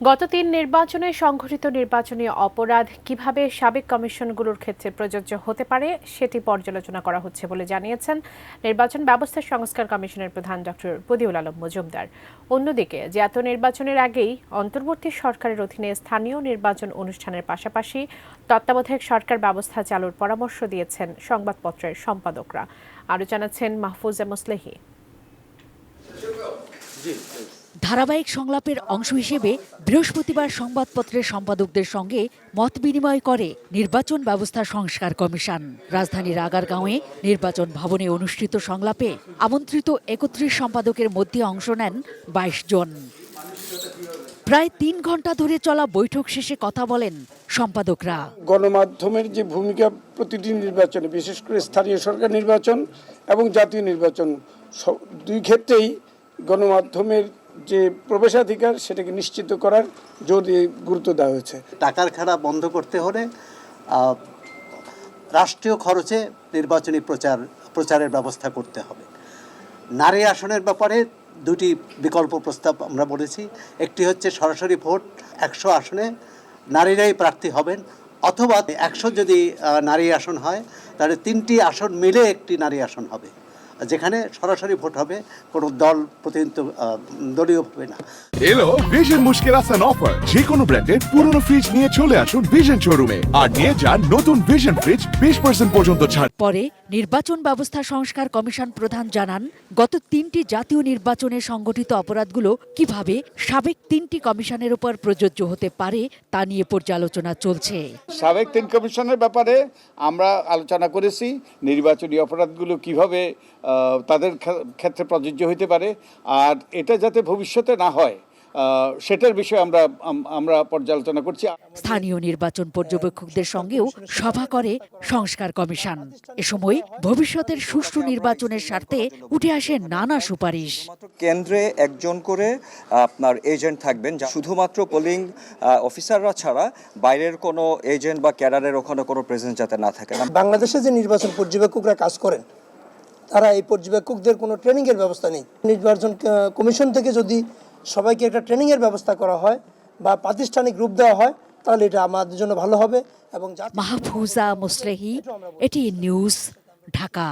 গত ৩ নির্বাচনে সংঘটিত নির্বাচনী অপরাধ কিভাবে সাবেক কমিশনগুলোর ক্ষেত্রে প্রযোজ্য হতে পারে সেটি পর্যালোচনা করা হচ্ছে বলে জানিয়েছেন নির্বাচন ব্যবস্থা সংস্কার কমিশনের প্রধান ডক্টর বদিউল আলম মজুমদার। অন্যদিকে জাতীয় নির্বাচনের আগেই অন্তর্বর্তী সরকারের অধীনে স্থানীয় নির্বাচন অনুষ্ঠানের পাশাপাশি তত্ত্বাবধায়ক সরকার ব্যবস্থা চালুর পরামর্শ দিয়েছেন সংবাদপত্রের সম্পাদকরা। আরও জানাচ্ছেন মাহফুজা মুসলেহি। ধারাবাহিক সংলাপের অংশ হিসেবে বৃহস্পতিবার সংবাদপত্রের সম্পাদকদের সঙ্গে মত বিনিময় করে নির্বাচন ব্যবস্থা সংস্কার কমিশন। রাজধানীর আগারগাঁওয়ে নির্বাচন ভবনে অনুষ্ঠিত সংলাপে আমন্ত্রিত ৩১ সম্পাদকের মধ্যে অংশ নেন ২২ জন। প্রায় ৩ ঘন্টা ধরে চলা বৈঠক শেষে কথা বলেন সম্পাদকরা। গণমাধ্যমের যে ভূমিকা প্রতিটি নির্বাচনে, বিশেষ করে স্থানীয় সরকার নির্বাচন এবং জাতীয় নির্বাচন, দুই ক্ষেত্রেই গণমাধ্যমের যে প্রবেশাধিকার সেটাকে নিশ্চিত করার জোর দিয়ে গুরুত্ব দেওয়া হয়েছে। টাকার খেলা বন্ধ করতে হলে রাষ্ট্রীয় খরচে নির্বাচনী প্রচারের ব্যবস্থা করতে হবে। নারী আসনের ব্যাপারে দুটি বিকল্প প্রস্তাব আমরা বলেছি। একটি হচ্ছে সরাসরি ভোট, ১০০ আসনে নারীরাই প্রার্থী হবেন, অথবা ১০০ যদি নারী আসন হয় তাহলে ৩টি আসন মিলে একটি নারী আসন হবে, যেখানে সরাসরি ভোট হবে, কোনো দল প্রতিনিধিত্ব দলীয় হবে না। এলো ভিশন মুশকিল আসান অফার। যে কোনো ব্র্যান্ডের পুরনো ফ্রিজ নিয়ে চলে আসুন ভিশন শোরুমে আর নিয়ে যান নতুন ভিশন ফ্রিজ 20% পর্যন্ত ছাড়। পরে নির্বাচন ব্যবস্থা সংস্কার কমিশন প্রধান জানান, গত 3টি জাতীয় নির্বাচনে সংগঠিত অপরাধগুলো কিভাবে সাবেক 3টি কমিশনের উপর প্রযোজ্য হতে পারে তা নিয়ে পর্যালোচনা চলছে। সাবেক 3 কমিশনের ব্যাপারে আমরা আলোচনা করেছি, নির্বাচনী অপরাধগুলো কিভাবে তাদের ক্ষেত্রে প্রযোজ্য হতে পারে, আর এটা যাতে ভবিষ্যতে না হয় সেটার বিষয়ে আমরা পর্যালোচনা করছি। স্থানীয় নির্বাচন পর্যবেক্ষকদের সঙ্গেও সভা করে সংস্কার কমিশন। এ সময় ভবিষ্যতের সুষ্ঠু নির্বাচনের স্বার্থে উঠে আসে নানা সুপারিশ। কেন্দ্রে একজন করে আপনার এজেন্ট থাকবেন, শুধুমাত্র পোলিং অফিসাররা ছাড়া বাইরের কোনো এজেন্ট বা ক্যাডারের ওখানে কোনো প্রেজেন্স যাতে না থাকে। বাংলাদেশে যে নির্বাচন পর্যবেক্ষকরা কাজ করেন, তারা এই পর্যবেক্ষকদের কোনো ট্রেনিংয়ের ব্যবস্থা নেই। নির্বাচন কমিশন থেকে যদি সবাইকে একটা ট্রেনিংয়ের ব্যবস্থা করা হয় বা প্রাতিষ্ঠানিক রূপ দেওয়া হয় তাহলে এটা আমাদের জন্য ভালো হবে। এবং মাহফুজা মুসলেহি, এটি নিউজ, ঢাকা।